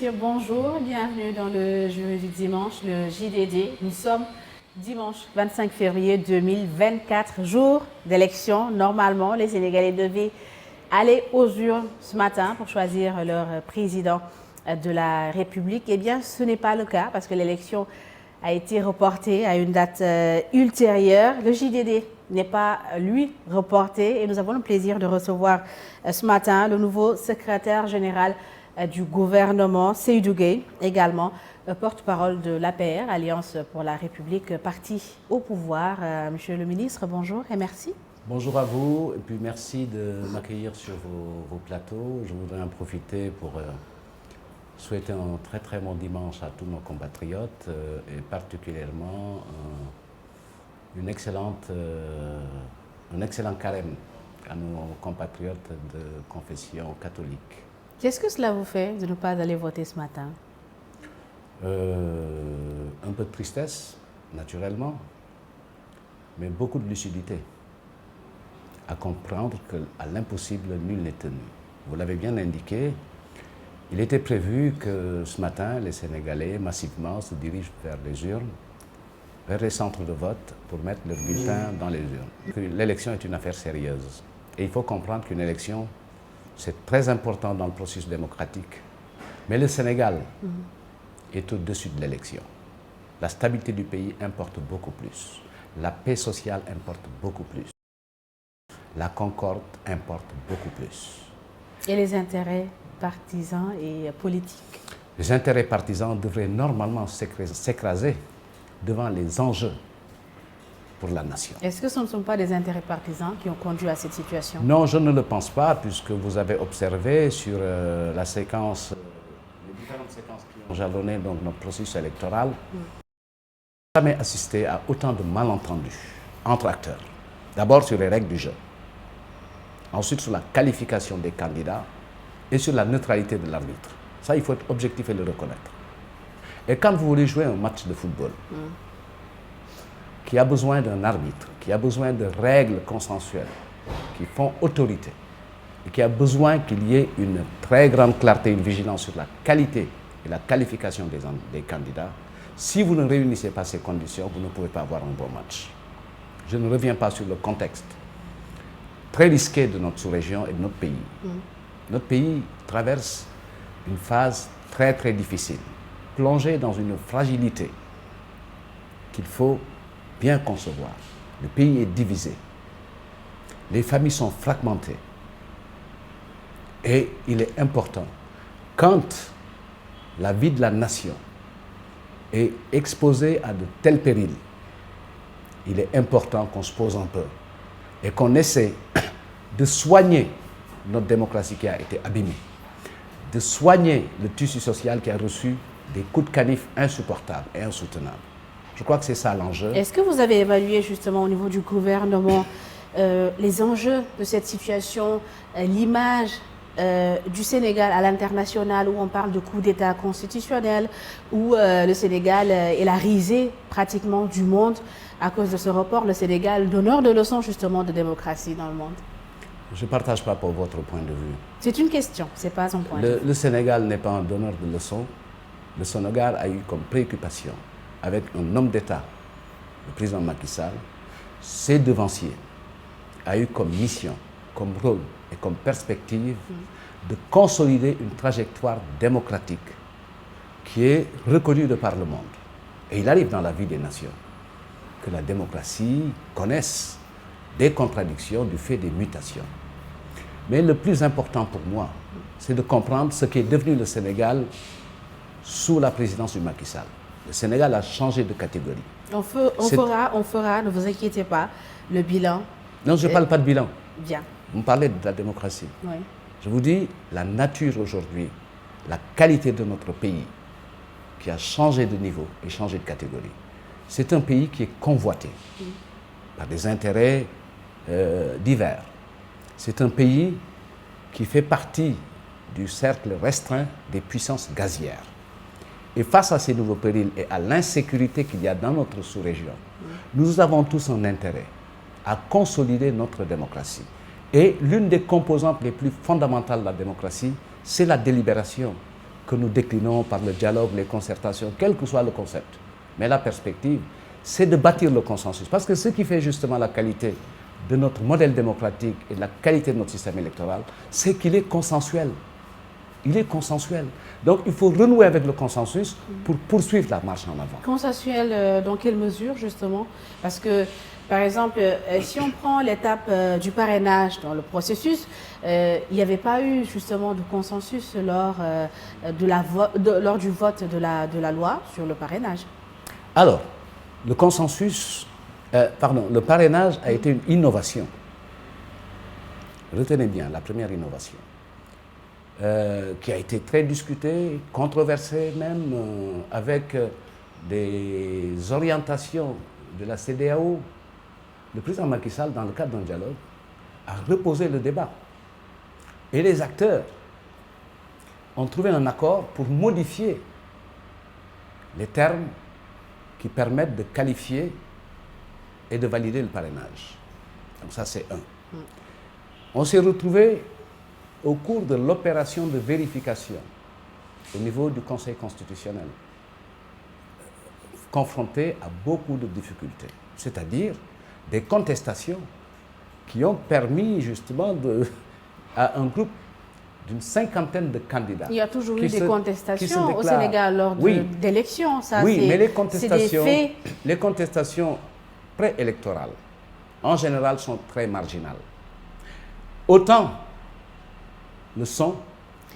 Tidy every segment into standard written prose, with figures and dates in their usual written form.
messieurs, bonjour. Bienvenue dans le Jury du dimanche, le JDD. Nous sommes dimanche 25 février 2024, jour d'élection. Normalement, les Sénégalais devaient aller aux urnes ce matin pour choisir leur président de la République. Eh bien, ce n'est pas le cas parce que l'élection a été reportée à une date ultérieure. Le JDD n'est pas, lui, reporté et nous avons le plaisir de recevoir ce matin le nouveau secrétaire général du gouvernement, Seydou Gueye, également porte-parole de l'APR, Alliance pour la République, parti au pouvoir. Monsieur le ministre, bonjour et merci. Bonjour à vous et puis merci de m'accueillir sur vos plateaux. Je voudrais en profiter pour souhaiter un très bon dimanche à tous nos compatriotes et particulièrement un excellent carême à nos compatriotes de confession catholique. Qu'est-ce que cela vous fait de ne pas aller voter ce matin? Un peu de tristesse, naturellement, mais beaucoup de lucidité, à comprendre qu'à l'impossible, nul n'est tenu. Vous l'avez bien indiqué, il était prévu que ce matin, les Sénégalais massivement se dirigent vers les urnes, vers les centres de vote pour mettre leur bulletin dans les urnes. L'élection est une affaire sérieuse et il faut comprendre qu'une élection, c'est très important dans le processus démocratique. Mais le Sénégal est au-dessus de l'élection. La stabilité du pays importe beaucoup plus. La paix sociale importe beaucoup plus. La concorde importe beaucoup plus. Et les intérêts partisans et politiques? Les intérêts partisans devraient normalement s'écraser devant les enjeux pour la nation. Est-ce que ce ne sont pas des intérêts partisans qui ont conduit à cette situation? Non, je ne le pense pas, puisque vous avez observé sur la séquence, les différentes séquences qui ont jalonné donc, notre processus électoral, jamais assisté à autant de malentendus entre acteurs. D'abord sur les règles du jeu, ensuite sur la qualification des candidats et sur la neutralité de l'arbitre. Ça, il faut être objectif et le reconnaître. Et quand vous voulez jouer un match de football, qui a besoin d'un arbitre, qui a besoin de règles consensuelles, qui font autorité, et qui a besoin qu'il y ait une très grande clarté, une vigilance sur la qualité et la qualification des candidats, si vous ne réunissez pas ces conditions, vous ne pouvez pas avoir un bon match. Je ne reviens pas sur le contexte très risqué de notre sous-région et de notre pays. Notre pays traverse une phase très difficile, plongé dans une fragilité qu'il faut bien concevoir. Le pays est divisé. Les familles sont fragmentées. Et il est important, quand la vie de la nation est exposée à de tels périls, il est important qu'on se pose un peu et qu'on essaie de soigner notre démocratie qui a été abîmée, de soigner le tissu social qui a reçu des coups de canif insupportables et insoutenables. Je crois que c'est ça l'enjeu. Est-ce que vous avez évalué justement au niveau du gouvernement les enjeux de cette situation, l'image du Sénégal à l'international où on parle de coup d'État constitutionnel, où le Sénégal est la risée pratiquement du monde à cause de ce report, le Sénégal donneur de leçons justement de démocratie dans le monde? Je ne partage pas pour votre point de vue. C'est une question, ce n'est pas un point de vue. Le Sénégal n'est pas un donneur de leçons. Le Sénégal a eu comme préoccupation, avec un homme d'État, le président Macky Sall, ses devanciers, a eu comme mission, comme rôle et comme perspective de consolider une trajectoire démocratique qui est reconnue de par le monde. Et il arrive dans la vie des nations que la démocratie connaisse des contradictions du fait des mutations. Mais le plus important pour moi, c'est de comprendre ce qui est devenu le Sénégal sous la présidence du Macky Sall. Le Sénégal a changé de catégorie. On fera, ne vous inquiétez pas, le bilan. Non, je ne parle pas de bilan. Bien. Vous me parlez de la démocratie. Oui. Je vous dis, la nature aujourd'hui, la qualité de notre pays, qui a changé de niveau et changé de catégorie. C'est un pays qui est convoité par des intérêts divers. C'est un pays qui fait partie du cercle restreint des puissances gazières. Et face à ces nouveaux périls et à l'insécurité qu'il y a dans notre sous-région, nous avons tous un intérêt à consolider notre démocratie. Et l'une des composantes les plus fondamentales de la démocratie, c'est la délibération que nous déclinons par le dialogue, les concertations, quel que soit le concept. Mais la perspective, c'est de bâtir le consensus. Parce que ce qui fait justement la qualité de notre modèle démocratique et la qualité de notre système électoral, c'est qu'il est consensuel. Il est consensuel. Donc il faut renouer avec le consensus pour poursuivre la marche en avant. Consensuel, dans quelle mesure justement? Parce que, par exemple, si on prend l'étape du parrainage dans le processus, il n'y avait pas eu justement de consensus lors, lors du vote de la loi sur le parrainage. Alors, le consensus, le parrainage a été une innovation. Retenez bien, la première innovation. Qui a été très discutée, controversée même, avec des orientations de la CEDEAO. Le président Macky Sall, dans le cadre d'un dialogue, a reposé le débat. Et les acteurs ont trouvé un accord pour modifier les termes qui permettent de qualifier et de valider le parrainage. Donc ça, c'est un. On s'est retrouvés au cours de l'opération de vérification au niveau du Conseil constitutionnel, confronté à beaucoup de difficultés, c'est-à-dire des contestations qui ont permis justement à un groupe d'une cinquantaine de candidats. Il y a toujours eu des contestations au Sénégal lors d'élections. Oui, mais les contestations préélectorales, en général, sont très marginales. Autant le sont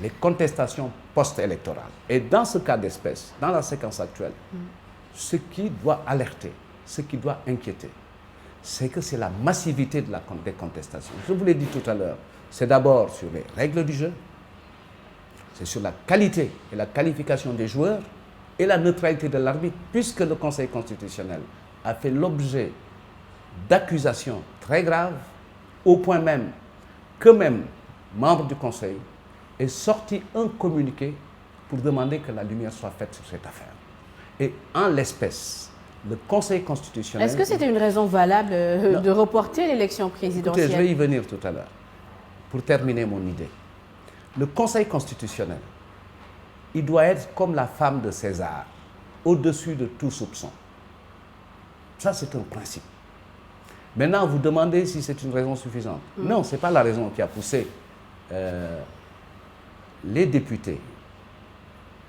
les contestations post-électorales. Et dans ce cas d'espèce, dans la séquence actuelle, ce qui doit alerter, ce qui doit inquiéter, c'est que c'est la massivité des contestations. Je vous l'ai dit tout à l'heure, c'est d'abord sur les règles du jeu, c'est sur la qualité et la qualification des joueurs et la neutralité de l'arbitre, puisque le Conseil constitutionnel a fait l'objet d'accusations très graves, au point même que même membre du Conseil, est sorti un communiqué pour demander que la lumière soit faite sur cette affaire. Et en l'espèce, le Conseil constitutionnel... Est-ce que c'était une raison valable de reporter l'élection présidentielle? Écoutez, je vais y venir tout à l'heure, pour terminer mon idée. Le Conseil constitutionnel, il doit être comme la femme de César, au-dessus de tout soupçon. Ça, c'est un principe. Maintenant, vous demandez si c'est une raison suffisante. Non, ce n'est pas la raison qui a poussé les députés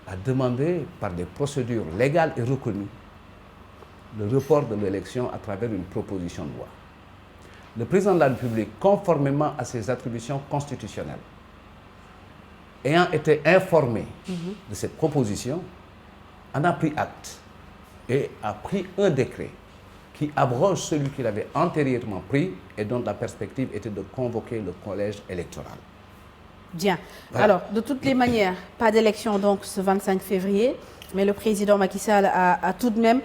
à demander par des procédures légales et reconnues le report de l'élection à travers une proposition de loi. Le président de la République, conformément à ses attributions constitutionnelles, ayant été informé de cette proposition, en a pris acte et a pris un décret qui abroge celui qu'il avait antérieurement pris et dont la perspective était de convoquer le collège électoral. Bien. Voilà. Alors, de toutes les manières, pas d'élection donc ce 25 février, mais le président Macky Sall a tout de même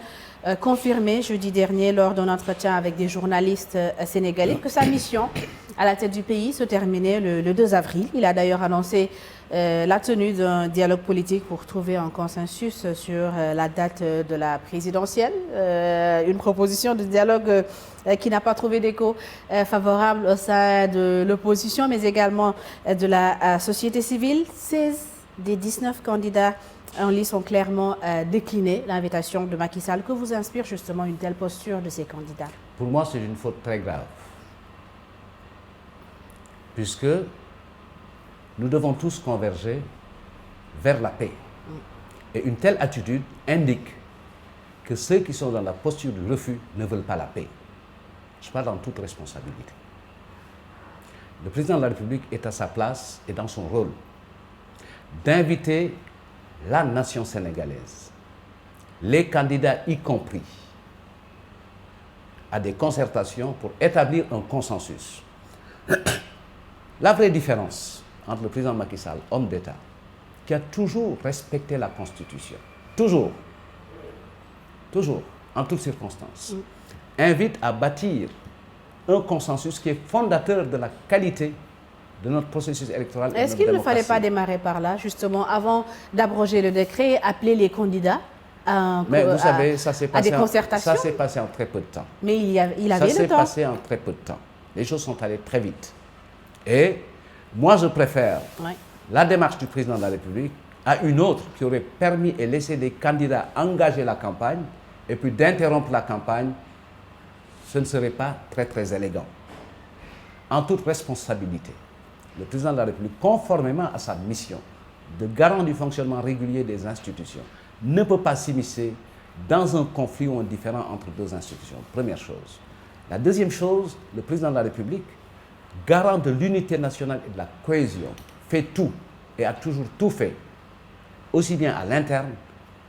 confirmé jeudi dernier lors d'un entretien avec des journalistes sénégalais que sa mission à la tête du pays se terminait le 2 avril. Il a d'ailleurs annoncé la tenue d'un dialogue politique pour trouver un consensus sur la date de la présidentielle. Une proposition de dialogue qui n'a pas trouvé d'écho favorable au sein de l'opposition, mais également de la société civile. 16 des 19 candidats en lice ont clairement décliné l'invitation de Macky Sall. Que vous inspire justement une telle posture de ces candidats? Pour moi, c'est une faute très grave. Puisque nous devons tous converger vers la paix. Et une telle attitude indique que ceux qui sont dans la posture du refus ne veulent pas la paix. Je parle en toute responsabilité. Le président de la République est à sa place et dans son rôle d'inviter la nation sénégalaise, les candidats y compris, à des concertations pour établir un consensus. La vraie différence entre le président Macky Sall, homme d'État, qui a toujours respecté la Constitution, toujours, en toutes circonstances, invite à bâtir un consensus qui est fondateur de la qualité de notre processus électoral. Est-ce qu'il ne fallait pas démarrer par là, justement, avant d'abroger le décret, appeler les candidats à, mais vous savez, ça s'est passé des concertations? Ça s'est passé en très peu de temps. Mais il avait le temps. Ça s'est passé en très peu de temps. Les choses sont allées très vite. Et moi, je préfère la démarche du président de la République à une autre qui aurait permis et laissé des candidats engager la campagne et puis d'interrompre la campagne, ce ne serait pas très très élégant. En toute responsabilité, le président de la République, conformément à sa mission de garant du fonctionnement régulier des institutions, ne peut pas s'immiscer dans un conflit ou un différend entre deux institutions. Première chose. La deuxième chose, le président de la République, garant de l'unité nationale et de la cohésion, fait tout et a toujours tout fait, aussi bien à l'interne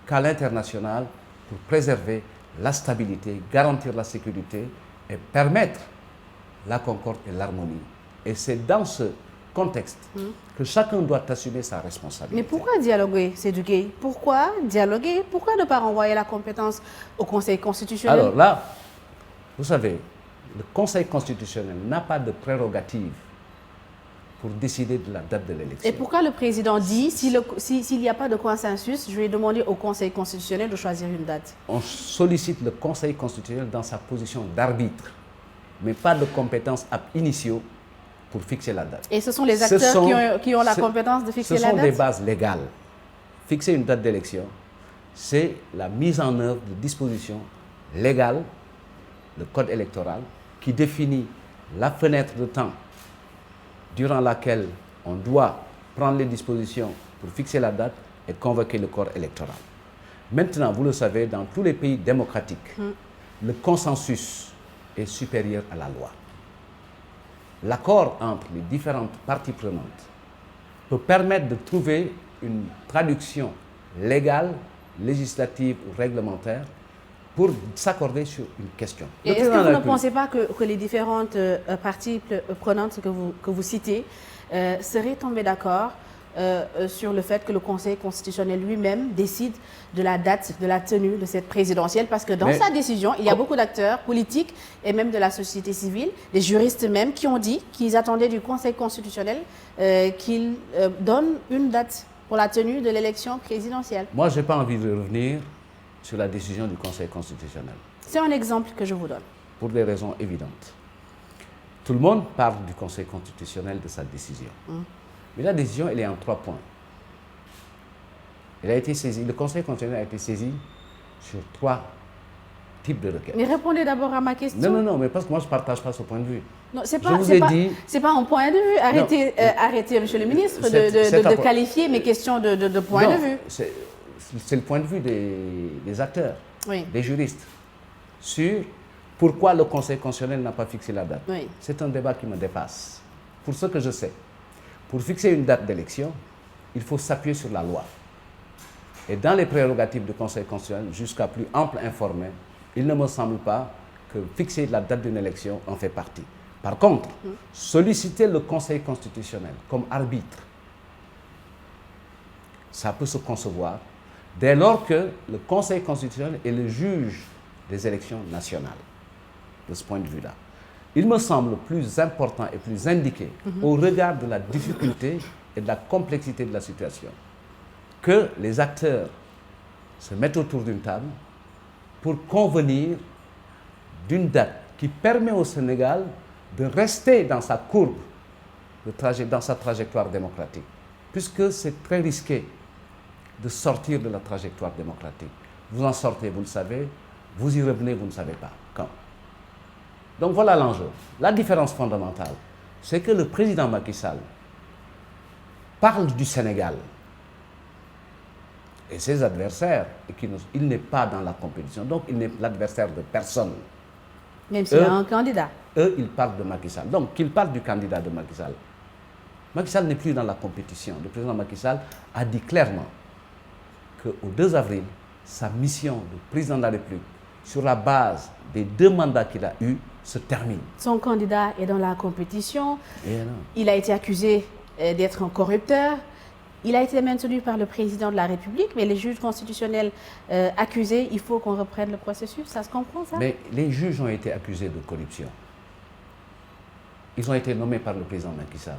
qu'à l'international, pour préserver la stabilité, garantir la sécurité et permettre la concorde et l'harmonie. Et c'est dans ce contexte que chacun doit assumer sa responsabilité. Mais pourquoi dialoguer, s'éduquer? Pourquoi dialoguer? Pourquoi ne pas renvoyer la compétence au Conseil constitutionnel? Alors là, vous savez, le Conseil constitutionnel n'a pas de prérogative pour décider de la date de l'élection. Et pourquoi le président dit, s'il n'y a pas de consensus, je vais demander au Conseil constitutionnel de choisir une date? On sollicite le Conseil constitutionnel dans sa position d'arbitre, mais pas de compétences ab initio pour fixer la date. Et ce sont les acteurs qui ont la compétence de fixer la date? Ce sont des bases légales. Fixer une date d'élection, c'est la mise en œuvre de dispositions légales, le code électoral, qui définit la fenêtre de temps durant laquelle on doit prendre les dispositions pour fixer la date et convoquer le corps électoral. Maintenant, vous le savez, dans tous les pays démocratiques, le consensus est supérieur à la loi. L'accord entre les différentes parties prenantes peut permettre de trouver une traduction légale, législative ou réglementaire pour s'accorder sur une question. Est-ce que vous ne pensez pas que les différentes parties prenantes que vous citez seraient tombées d'accord sur le fait que le Conseil constitutionnel lui-même décide de la date de la tenue de cette présidentielle? Parce que dans sa décision, il y a beaucoup d'acteurs politiques et même de la société civile, des juristes même, qui ont dit qu'ils attendaient du Conseil constitutionnel qu'il donne une date pour la tenue de l'élection présidentielle. Moi, je n'ai pas envie de revenir sur la décision du Conseil constitutionnel. C'est un exemple que je vous donne. Pour des raisons évidentes. Tout le monde parle du Conseil constitutionnel, de sa décision. Mais la décision, elle est en 3 points. Elle a été saisie, le Conseil constitutionnel a été saisi sur 3 types de requêtes. Mais répondez d'abord à ma question. Non, mais parce que moi, je ne partage pas ce point de vue. Non, c'est pas un point de vue. Arrêtez, monsieur le ministre, de qualifier mes questions de point de vue. C'est le point de vue des acteurs, oui, des juristes, sur pourquoi le Conseil constitutionnel n'a pas fixé la date. Oui. C'est un débat qui me dépasse. Pour ce que je sais, pour fixer une date d'élection, il faut s'appuyer sur la loi. Et dans les prérogatives du Conseil constitutionnel, jusqu'à plus ample informé, il ne me semble pas que fixer la date d'une élection en fait partie. Par contre, solliciter le Conseil constitutionnel comme arbitre, ça peut se concevoir dès lors que le Conseil constitutionnel est le juge des élections nationales. De ce point de vue-là, il me semble plus important et plus indiqué, au regard de la difficulté et de la complexité de la situation, que les acteurs se mettent autour d'une table pour convenir d'une date qui permet au Sénégal de rester dans sa courbe, dans sa trajectoire démocratique, puisque c'est très risqué de sortir de la trajectoire démocratique. Vous en sortez, vous le savez, vous y revenez, vous ne savez pas quand. Donc voilà l'enjeu. La différence fondamentale, c'est que le président Macky Sall parle du Sénégal et ses adversaires, et il n'est pas dans la compétition, donc il n'est l'adversaire de personne. Même s'il y a un candidat. Eux, ils parlent de Macky Sall. Donc qu'ils parlent du candidat de Macky Sall. Macky Sall n'est plus dans la compétition. Le président Macky Sall a dit clairement qu'au 2 avril, sa mission de président de la République, sur la base des 2 mandats qu'il a eus, se termine. Son candidat est dans la compétition. Il a été accusé d'être un corrupteur. Il a été maintenu par le président de la République, mais les juges constitutionnels accusés, il faut qu'on reprenne le processus. Ça se comprend, ça? Mais les juges ont été accusés de corruption. Ils ont été nommés par le président Macky Sall.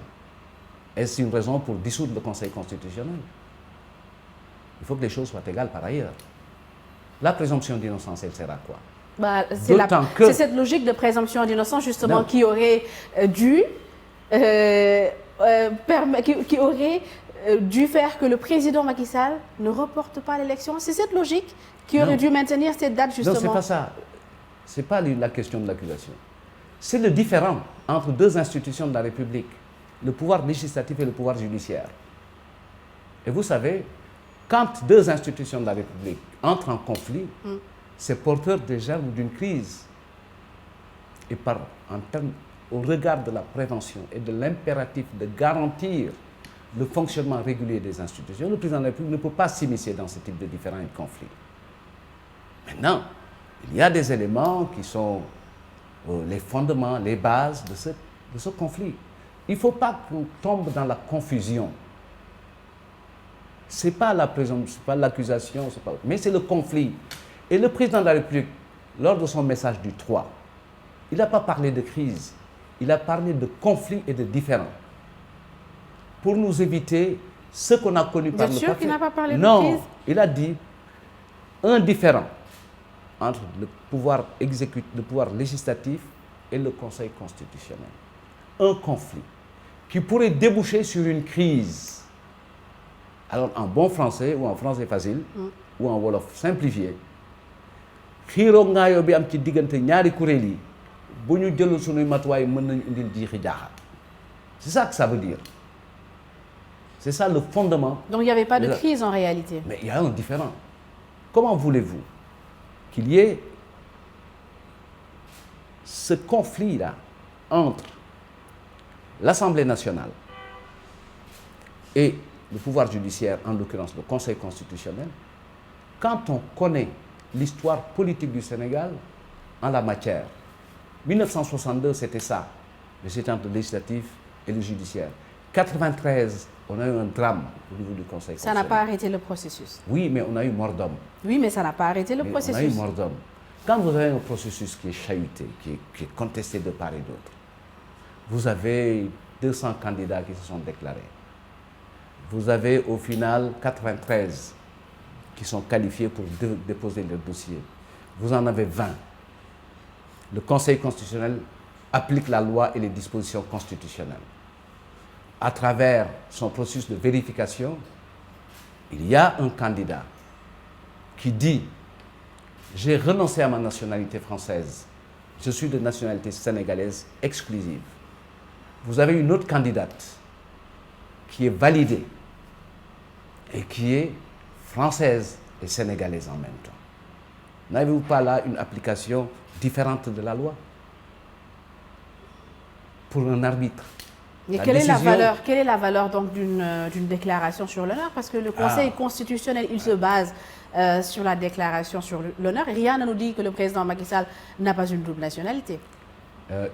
Est-ce une raison pour dissoudre le Conseil constitutionnel? Il faut que les choses soient égales par ailleurs. La présomption d'innocence, elle sert à quoi? C'est cette logique de présomption d'innocence, justement, qui aurait dû... qui aurait du fait que le président Macky Sall ne reporte pas l'élection? C'est cette logique qui aurait dû maintenir cette date, justement. Non, ce n'est pas ça. Ce n'est pas la question de l'accusation. C'est le différent entre deux institutions de la République, le pouvoir législatif et le pouvoir judiciaire. Et vous savez, quand deux institutions de la République entrent en conflit, c'est porteur déjà d'une crise. Et au regard de la prévention et de l'impératif de garantir le fonctionnement régulier des institutions, le président de la République ne peut pas s'immiscer dans ce type de différends et de conflits. Maintenant, il y a des éléments qui sont les fondements, les bases de ce conflit. Il ne faut pas qu'on tombe dans la confusion. Ce n'est pas la présomption, ce n'est pas l'accusation, mais c'est le conflit. Et le président de la République, lors de son message du 3, il n'a pas parlé de crise, il a parlé de conflit et de différends. Pour nous éviter ce qu'on a connu par le passé. Bien sûr qu'il n'a pas parlé de crise. Non, il a dit un différend entre le pouvoir législatif et le Conseil constitutionnel. Un conflit qui pourrait déboucher sur une crise. Alors, en bon français ou en français facile, ou en wolof simplifié, xiiroo ngaayoo bi am ci diggante ñaari kuréel yi bu ñu jëlul sunuy matuwaay mën nañu indil jiixi jaaxa. C'est ça que ça veut dire. C'est ça le fondement. Donc il n'y avait pas de crise en réalité. Mais il y a un différent. Comment voulez-vous qu'il y ait ce conflit-là entre l'Assemblée nationale et le pouvoir judiciaire, en l'occurrence le Conseil constitutionnel, quand on connaît l'histoire politique du Sénégal en la matière? 1962, c'était ça, mais c'était entre le législatif et le judiciaire. 93, on a eu un drame au niveau du Conseil constitutionnel. Ça n'a pas arrêté le processus. Oui, mais on a eu mort d'homme. Oui, mais ça n'a pas arrêté le processus. On a eu mort d'homme. Quand vous avez un processus qui est chahuté, qui est contesté de part et d'autre, vous avez 200 candidats qui se sont déclarés. Vous avez au final 93 qui sont qualifiés pour déposer leur dossier. Vous en avez 20. Le Conseil constitutionnel applique la loi et les dispositions constitutionnelles. À travers son processus de vérification, il y a un candidat qui dit « J'ai renoncé à ma nationalité française, je suis de nationalité sénégalaise exclusive ». Vous avez une autre candidate qui est validée et qui est française et sénégalaise en même temps. N'avez-vous pas là une application différente de la loi pour un arbitre? Et quelle est la valeur donc d'une déclaration sur l'honneur? Parce que le Conseil constitutionnel, il se base sur la déclaration sur l'honneur. Rien ne nous dit que le président Macky Sall n'a pas une double nationalité.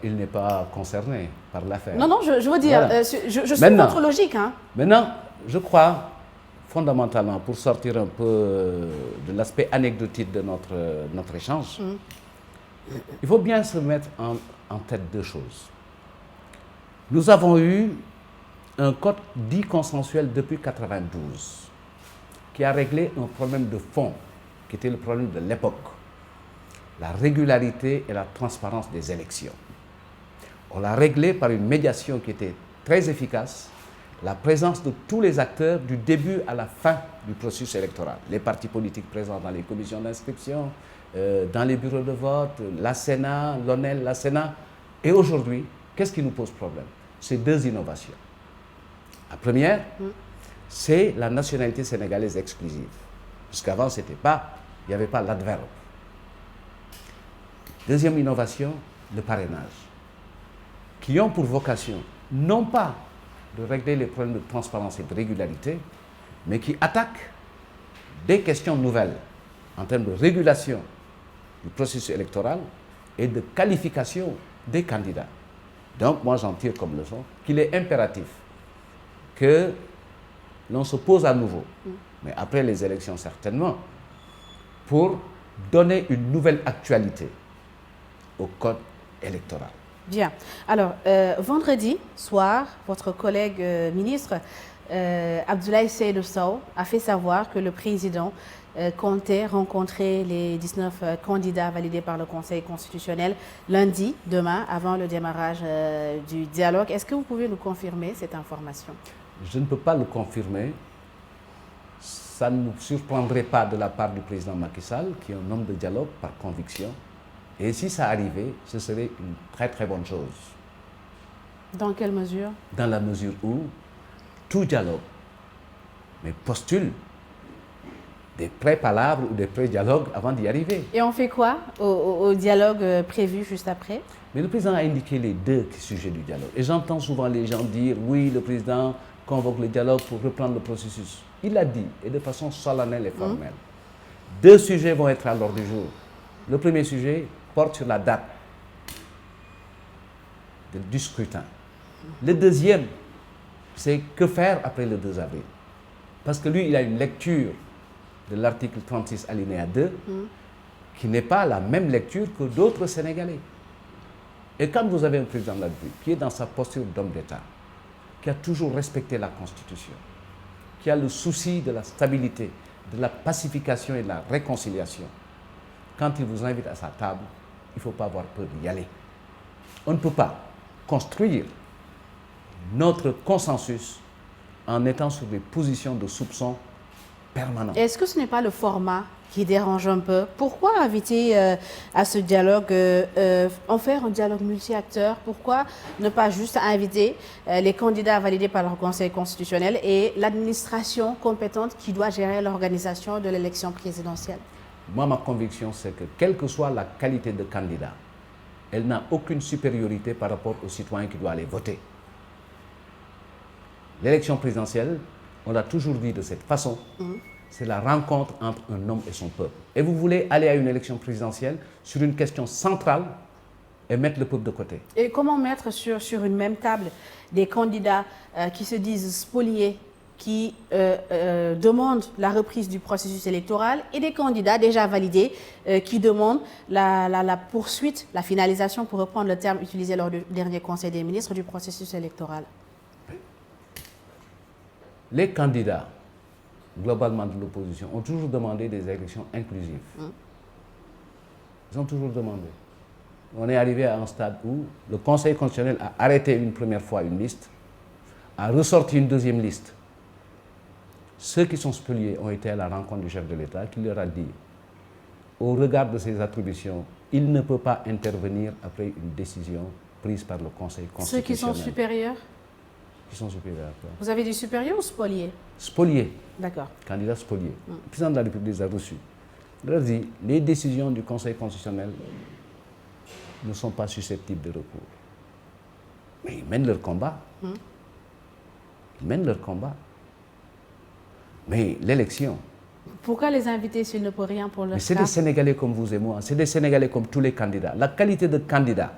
Il n'est pas concerné par l'affaire. Non, non, je veux dire, voilà. Je suis votre logique. Hein. Maintenant, je crois, fondamentalement, pour sortir un peu de l'aspect anecdotique de notre échange, il faut bien se mettre en tête deux choses. Nous avons eu un code dit consensuel depuis 1992 qui a réglé un problème de fond, qui était le problème de l'époque, la régularité et la transparence des élections. On l'a réglé par une médiation qui était très efficace, la présence de tous les acteurs du début à la fin du processus électoral. Les partis politiques présents dans les commissions d'inscription, dans les bureaux de vote, la Sénat, l'ONEL, la Sénat. Et aujourd'hui, qu'est-ce qui nous pose problème? C'est deux innovations. La première, c'est la nationalité sénégalaise exclusive. Jusqu'avant, il n'y avait pas l'adverbe. Deuxième innovation, le parrainage, qui ont pour vocation, non pas de régler les problèmes de transparence et de régularité, mais qui attaquent des questions nouvelles en termes de régulation du processus électoral et de qualification des candidats. Donc, moi, j'en tire comme leçon qu'il est impératif que l'on se pose à nouveau, mais après les élections certainement, pour donner une nouvelle actualité au code électoral. Bien. Alors, vendredi soir, votre collègue ministre Abdoulaye Seydou Sow a fait savoir que le président comptait rencontrer les 19 candidats validés par le Conseil constitutionnel lundi, demain, avant le démarrage du dialogue. Est-ce que vous pouvez nous confirmer cette information? Je ne peux pas le confirmer. Ça ne nous surprendrait pas de la part du président Macky Sall, qui est un homme de dialogue par conviction. Et si ça arrivait, ce serait une très très bonne chose. Dans quelle mesure? Dans la mesure où tout dialogue, mais postule des pré-palabres ou des pré-dialogues avant d'y arriver. Et on fait quoi au dialogue prévu juste après? Mais le président a indiqué les deux sujets du dialogue. Et j'entends souvent les gens dire, oui, le président convoque le dialogue pour reprendre le processus. Il l'a dit, et de façon solennelle et formelle. Deux sujets vont être à l'ordre du jour. Le premier sujet porte sur la date du scrutin. Le deuxième, c'est que faire après le 2 avril. Parce que lui, il a une lecture de l'article 36 alinéa 2 qui n'est pas la même lecture que d'autres Sénégalais. Et quand vous avez un président de la République qui est dans sa posture d'homme d'État, qui a toujours respecté la Constitution, qui a le souci de la stabilité, de la pacification et de la réconciliation, quand il vous invite à sa table, il ne faut pas avoir peur d'y aller. On ne peut pas construire notre consensus en étant sur des positions de soupçon permanents. Est-ce que ce n'est pas le format qui dérange un peu? Pourquoi inviter à ce dialogue, en faire un dialogue multi-acteurs? Pourquoi ne pas juste inviter les candidats validés par le Conseil constitutionnel et l'administration compétente qui doit gérer l'organisation de l'élection présidentielle? Moi, ma conviction, c'est que quelle que soit la qualité de candidat, elle n'a aucune supériorité par rapport aux citoyens qui doivent aller voter. L'élection présidentielle, on l'a toujours dit de cette façon, c'est la rencontre entre un homme et son peuple. Et vous voulez aller à une élection présidentielle sur une question centrale et mettre le peuple de côté. Et comment mettre sur une même table des candidats qui se disent spoliés, qui demandent la reprise du processus électoral, et des candidats déjà validés qui demandent la poursuite, la finalisation, pour reprendre le terme utilisé lors du dernier Conseil des ministres, du processus électoral? Les candidats, globalement de l'opposition, ont toujours demandé des élections inclusives. Ils ont toujours demandé. On est arrivé à un stade où le Conseil constitutionnel a arrêté une première fois une liste, a ressorti une deuxième liste. Ceux qui sont spoliés ont été à la rencontre du chef de l'État qui leur a dit, au regard de ses attributions, il ne peut pas intervenir après une décision prise par le Conseil constitutionnel. Ceux qui sont supérieurs? Qui sont supérieurs à quoi? Vous avez dit supérieur ou spoliés? Spoliés. D'accord. Candidat spolié. Le président de la République les a reçus. Il leur a dit, les décisions du Conseil constitutionnel ne sont pas susceptibles de recours. Mais ils mènent leur combat. Ils mènent leur combat. Mais l'élection... Pourquoi les inviter s'ils ne peuvent rien pour leur cas? C'est des Sénégalais comme vous et moi, c'est des Sénégalais comme tous les candidats. La qualité de candidat,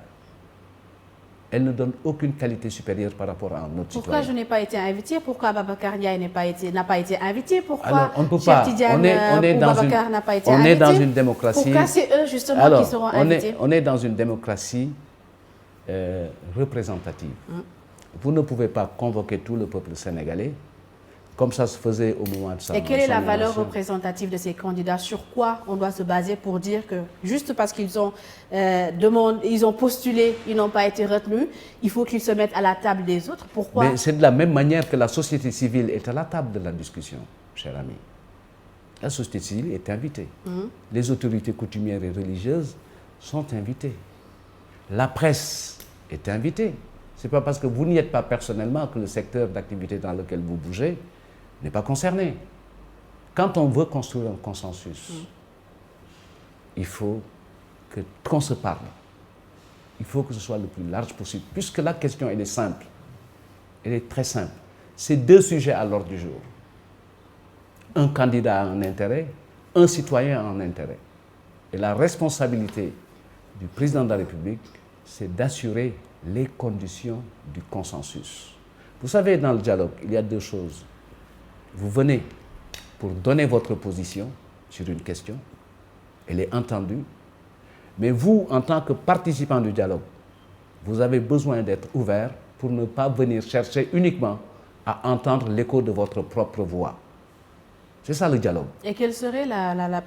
elle ne donne aucune qualité supérieure par rapport à un autre Pourquoi citoyen. je n'ai pas été invité? Pourquoi Babacar Ndiaye n'a pas été invité? Pourquoi Alors, on ne peut Cheikh pas. Tidiane On est ou dans Babacar n'a pas été on invité? est dans une démocratie. Pourquoi c'est eux justement Alors, qui seront invités? on est dans une démocratie représentative. Vous ne pouvez pas convoquer tout le peuple sénégalais comme ça se faisait au moment de sa Et quelle est la son valeur élection. représentative de ces candidats? Sur quoi on doit se baser pour dire que juste parce qu'ils ont ils ont postulé, ils n'ont pas été retenus, il faut qu'ils se mettent à la table des autres? Pourquoi? Mais c'est de la même manière que la société civile est à la table de la discussion, cher ami. La société civile est invitée. Les autorités coutumières et religieuses sont invitées. La presse est invitée. Ce n'est pas parce que vous n'y êtes pas personnellement que le secteur d'activité dans lequel vous bougez n'est pas concerné. Quand on veut construire un consensus, il faut qu'on se parle. Il faut que ce soit le plus large possible. Puisque la question, elle est simple. Elle est très simple. C'est deux sujets à l'ordre du jour. Un candidat a un intérêt, un citoyen a un intérêt. Et la responsabilité du président de la République, c'est d'assurer les conditions du consensus. Vous savez, dans le dialogue, il y a deux choses. Vous venez pour donner votre position sur une question, elle est entendue, mais vous, en tant que participant du dialogue, vous avez besoin d'être ouvert pour ne pas venir chercher uniquement à entendre l'écho de votre propre voix. C'est ça le dialogue. Et quelle serait la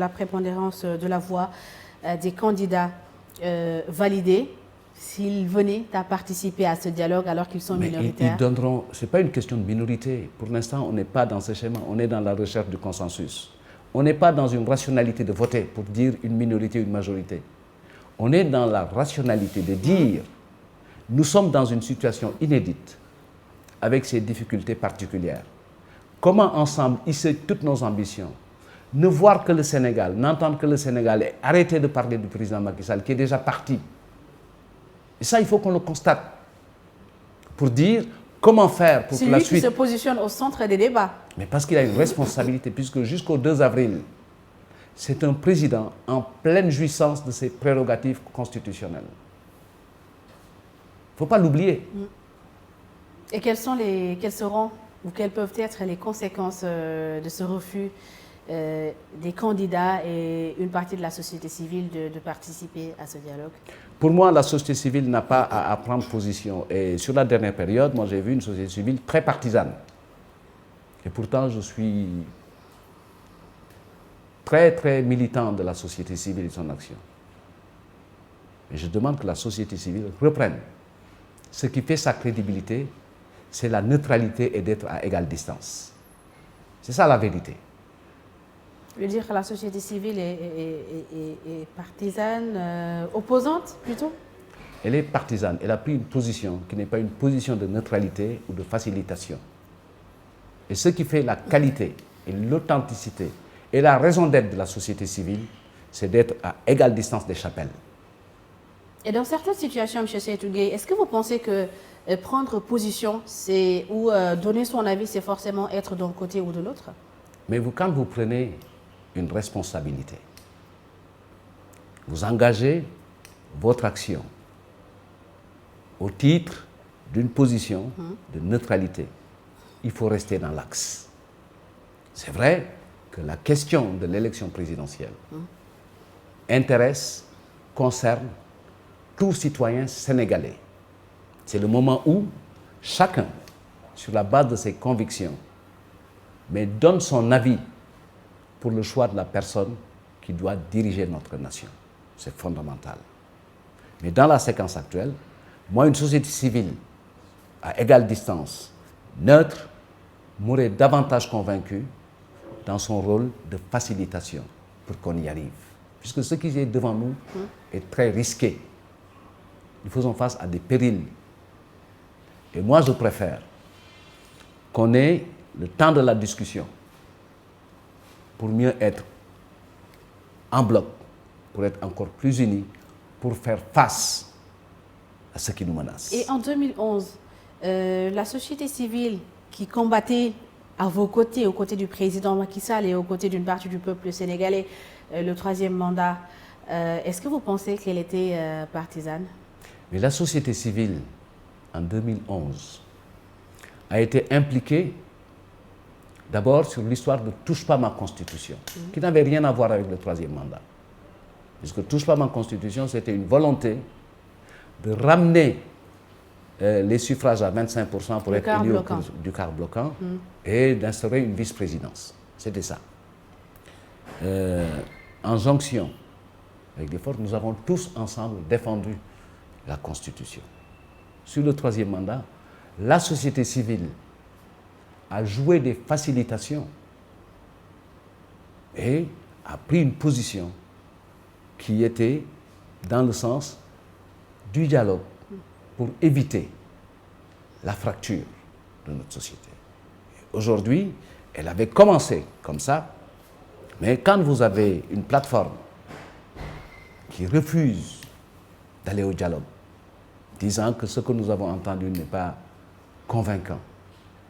prépondérance de la voix des candidats validés s'ils venaient à participer à ce dialogue alors qu'ils sont minoritaires? Ils donneront, ce n'est pas une question de minorité. Pour l'instant, on n'est pas dans ce schéma, on est dans la recherche du consensus. On n'est pas dans une rationalité de voter pour dire une minorité ou une majorité. On est dans la rationalité de dire, nous sommes dans une situation inédite, avec ses difficultés particulières. Comment ensemble hisser toutes nos ambitions, ne voir que le Sénégal, n'entendre que le Sénégal et arrêter de parler du président Macky Sall qui est déjà parti. Et ça, il faut qu'on le constate pour dire comment faire pour que la suite... C'est lui qui se positionne au centre des débats. Mais parce qu'il a une responsabilité, puisque jusqu'au 2 avril, c'est un président en pleine jouissance de ses prérogatives constitutionnelles. Il ne faut pas l'oublier. Et quelles seront ou quelles peuvent être les conséquences de ce refus des candidats et une partie de la société civile de participer à ce dialogue? Pour moi, la société civile n'a pas à prendre position. Et sur la dernière période, moi j'ai vu une société civile très partisane. Et pourtant, je suis très, très militant de la société civile et de son action. Et je demande que la société civile reprenne. Ce qui fait sa crédibilité, c'est la neutralité et d'être à égale distance. C'est ça la vérité. Vous voulez dire que la société civile est partisane, opposante plutôt? Elle est partisane. Elle a pris une position qui n'est pas une position de neutralité ou de facilitation. Et ce qui fait la qualité et l'authenticité et la raison d'être de la société civile, c'est d'être à égale distance des chapelles. Et dans certaines situations, M. Seytougay, est-ce que vous pensez que prendre position ou donner son avis, c'est forcément être d'un côté ou de l'autre? Mais quand vous prenez une responsabilité, vous engagez votre action au titre d'une position de neutralité, il faut rester dans l'axe. C'est vrai que la question de l'élection présidentielle intéresse, concerne tout citoyen sénégalais. C'est le moment où chacun, sur la base de ses convictions, mais donne son avis pour le choix de la personne qui doit diriger notre nation. C'est fondamental. Mais dans la séquence actuelle, moi, une société civile à égale distance, neutre, m'aurait davantage convaincu dans son rôle de facilitation pour qu'on y arrive. Puisque ce qui est devant nous est très risqué. Nous faisons face à des périls. Et moi, je préfère qu'on ait le temps de la discussion pour mieux être en bloc, pour être encore plus unis, pour faire face à ce qui nous menace. Et en 2011, la société civile qui combattait à vos côtés, aux côtés du président Macky Sall et aux côtés d'une partie du peuple sénégalais, le troisième mandat, est-ce que vous pensez qu'elle était partisane? Mais la société civile, en 2011, a été impliquée d'abord sur l'histoire de Touche pas ma Constitution, qui n'avait rien à voir avec le troisième mandat. Puisque Touche pas ma Constitution, c'était une volonté de ramener les suffrages à 25% pour être élu du quart bloquant et d'instaurer une vice-présidence. C'était ça. En jonction avec des forces, nous avons tous ensemble défendu la Constitution. Sur le troisième mandat, la société civile a joué des facilitations et a pris une position qui était dans le sens du dialogue pour éviter la fracture de notre société. Aujourd'hui, elle avait commencé comme ça, mais quand vous avez une plateforme qui refuse d'aller au dialogue, disant que ce que nous avons entendu n'est pas convaincant,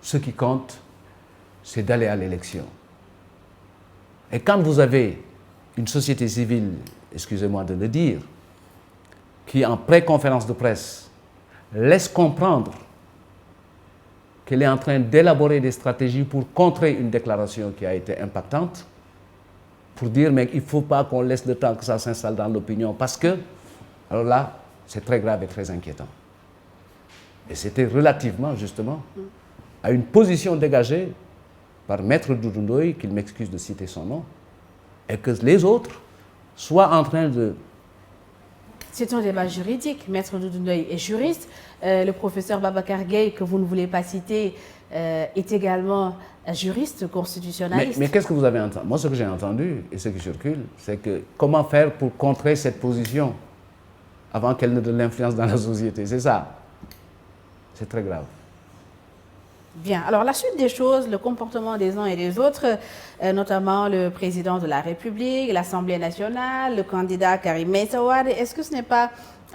ce qui compte, c'est d'aller à l'élection. Et quand vous avez une société civile, excusez-moi de le dire, qui en pré-conférence de presse laisse comprendre qu'elle est en train d'élaborer des stratégies pour contrer une déclaration qui a été impactante, pour dire mais il ne faut pas qu'on laisse le temps que ça s'installe dans l'opinion, parce que, alors là, c'est très grave et très inquiétant. Et c'était relativement, justement, à une position dégagée par Maître Doudou Ndoye, qu'il m'excuse de citer son nom, et que les autres soient en train de C'est un débat juridique. Maître Doudou Ndoye est juriste. Le professeur Babacar Gueye, que vous ne voulez pas citer, est également juriste constitutionnaliste. Mais qu'est-ce que vous avez entendu? Moi, ce que j'ai entendu et ce qui circule, c'est que comment faire pour contrer cette position avant qu'elle ne donne l'influence dans la société. C'est ça. C'est très grave. Bien. Alors, la suite des choses, le comportement des uns et des autres, notamment le président de la République, l'Assemblée nationale, le candidat Karim Meïssa Wade, est-ce que ce n'est pas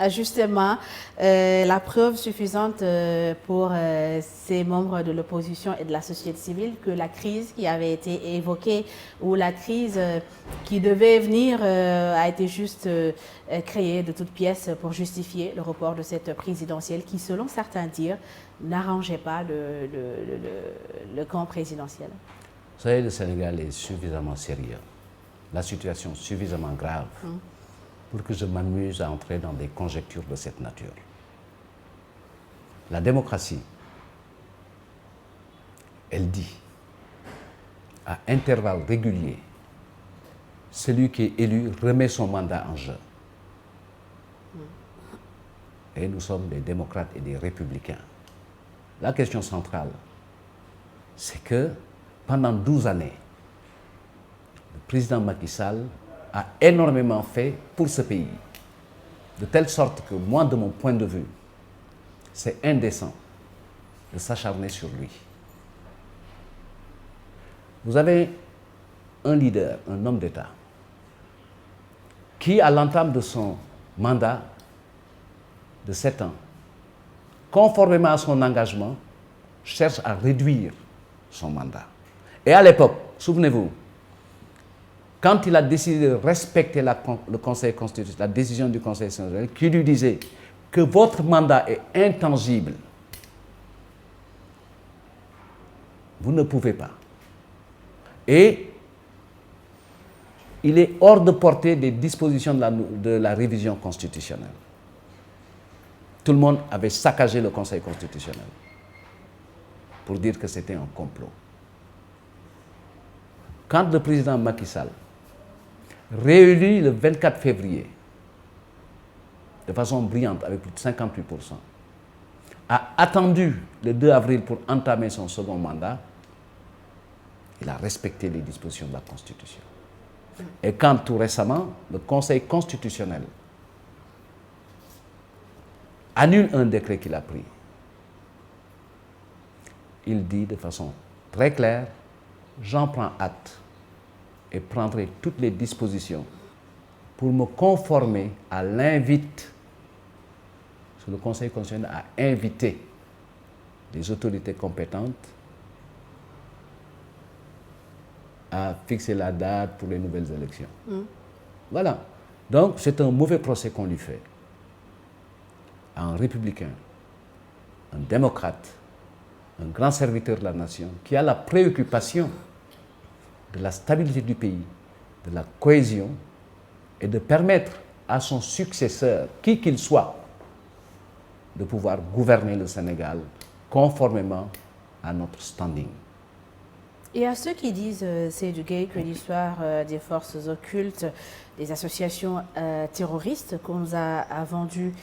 justement la preuve suffisante pour ces membres de l'opposition et de la société civile que la crise qui avait été évoquée ou la crise qui devait venir a été juste créée de toutes pièces pour justifier le report de cette présidentielle qui, selon certains dires, n'arrangeait pas le camp présidentiel? Vous savez, le Sénégal est suffisamment sérieux, la situation suffisamment grave pour que je m'amuse à entrer dans des conjectures de cette nature. La démocratie, elle dit à intervalles réguliers, celui qui est élu remet son mandat en jeu. Et nous sommes des démocrates et des républicains. La question centrale, c'est que pendant 12 années, le président Macky Sall a énormément fait pour ce pays. De telle sorte que moi, de mon point de vue, c'est indécent de s'acharner sur lui. Vous avez un leader, un homme d'État, qui, à l'entame de son mandat de 7 ans, conformément à son engagement, cherche à réduire son mandat. Et à l'époque, souvenez-vous, quand il a décidé de respecter le Conseil constitutionnel, la décision du Conseil constitutionnel, qui lui disait que votre mandat est intangible, vous ne pouvez pas. Et il est hors de portée des dispositions de la révision constitutionnelle. Tout le monde avait saccagé le Conseil constitutionnel pour dire que c'était un complot. Quand le président Macky Sall, réélu le 24 février, de façon brillante, avec plus de 58%, a attendu le 2 avril pour entamer son second mandat, il a respecté les dispositions de la Constitution. Et quand tout récemment, le Conseil constitutionnel annule un décret qu'il a pris, il dit de façon très claire, j'en prends acte et prendrai toutes les dispositions pour me conformer à l'invite. Le Conseil constitutionnel a invité les autorités compétentes à fixer la date pour les nouvelles élections. Voilà. Donc, c'est un mauvais procès qu'on lui fait à un républicain, un démocrate, un grand serviteur de la nation, qui a la préoccupation de la stabilité du pays, de la cohésion, et de permettre à son successeur, qui qu'il soit, de pouvoir gouverner le Sénégal conformément à notre standing. Et à ceux qui disent, Seydou Gueye, que l'histoire des forces occultes, des associations terroristes qu'on nous a vendues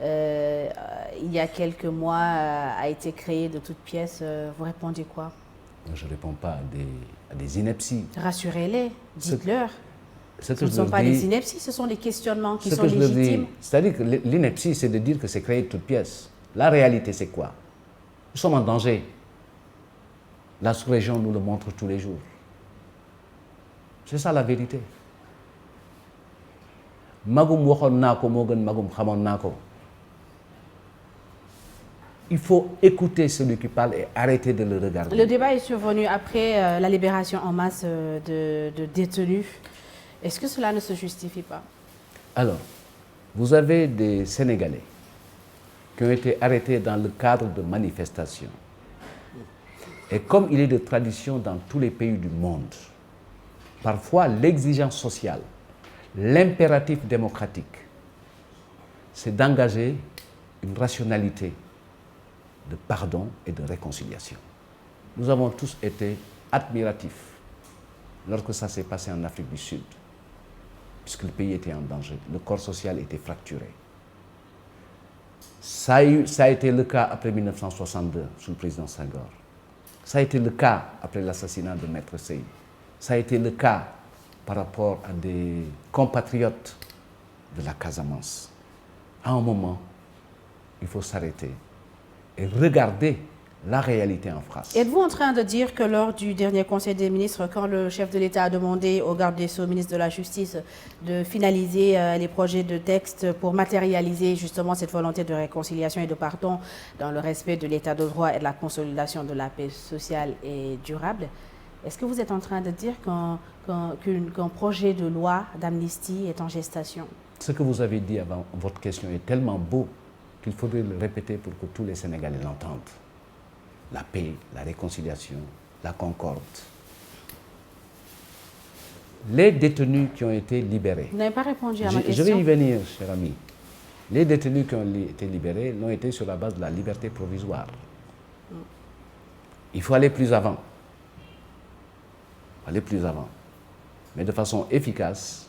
il y a quelques mois, a été créée de toutes pièces, vous répondez quoi? Je ne réponds pas à des inepties. Rassurez-les, dites-leur. Ce ne je sont pas dis, des inepties, ce sont des questionnements qui sont que légitimes. C'est-à-dire que l'ineptie, c'est de dire que c'est créé de toutes pièces. La réalité, c'est quoi? Nous sommes en danger. La sous-région nous le montre tous les jours. C'est ça la vérité. Magum waxon nako mo gën magum xamon nako. Il faut écouter celui qui parle et arrêter de le regarder. Le débat est survenu après la libération en masse de détenus. Est-ce que cela ne se justifie pas? Alors, vous avez des Sénégalais qui ont été arrêtés dans le cadre de manifestations. Et comme il est de tradition dans tous les pays du monde, parfois l'exigence sociale, l'impératif démocratique, c'est d'engager une rationalité de pardon et de réconciliation. Nous avons tous été admiratifs lorsque ça s'est passé en Afrique du Sud, puisque le pays était en danger, le corps social était fracturé. Ça a été le cas après 1962, sous le président Senghor. Ça a été le cas après l'assassinat de Maître Sey. Ça a été le cas par rapport à des compatriotes de la Casamance. À un moment, il faut s'arrêter et regarder la réalité en face. Êtes-vous en train de dire que lors du dernier Conseil des ministres, quand le chef de l'État a demandé au garde des Sceaux, au ministre de la Justice, de finaliser les projets de texte pour matérialiser justement cette volonté de réconciliation et de pardon dans le respect de l'État de droit et de la consolidation de la paix sociale et durable, est-ce que vous êtes en train de dire qu'un projet de loi d'amnistie est en gestation? Ce que vous avez dit avant votre question est tellement beau qu'il faudrait le répéter pour que tous les Sénégalais l'entendent. La paix, la réconciliation, la concorde. Les détenus qui ont été libérés. Vous n'avez pas répondu à ma question. Je vais y venir, cher ami. Les détenus qui ont été libérés l'ont été sur la base de la liberté provisoire. Il faut aller plus avant. Aller plus avant. Mais de façon efficace,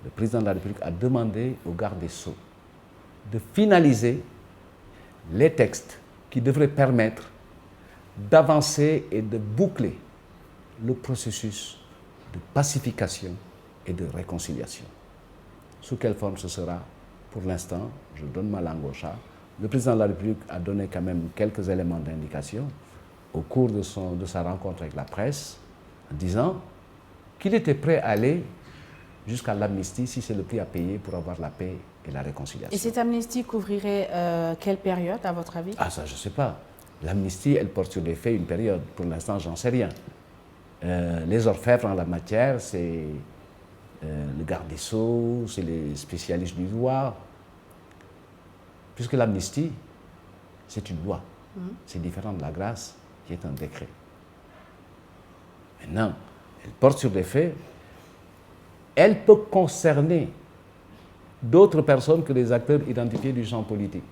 le président de la République a demandé au garde des Sceaux de finaliser les textes qui devraient permettre d'avancer et de boucler le processus de pacification et de réconciliation. Sous quelle forme ce sera? Pour l'instant, je donne ma langue au chat. Le président de la République a donné quand même quelques éléments d'indication au cours de sa rencontre avec la presse, en disant qu'il était prêt à aller jusqu'à l'amnistie si c'est le prix à payer pour avoir la paix et la réconciliation. Et cette amnistie couvrirait quelle période, à votre avis? Ah, ça, je ne sais pas. L'amnistie, elle porte sur les faits une période. Pour l'instant, j'en sais rien. Les orfèvres en la matière, c'est le garde des Sceaux, c'est les spécialistes du droit. Puisque l'amnistie, c'est une loi. C'est différent de la grâce, qui est un décret. Maintenant, elle porte sur les faits. Elle peut concerner d'autres personnes que les acteurs identifiés du champ politique.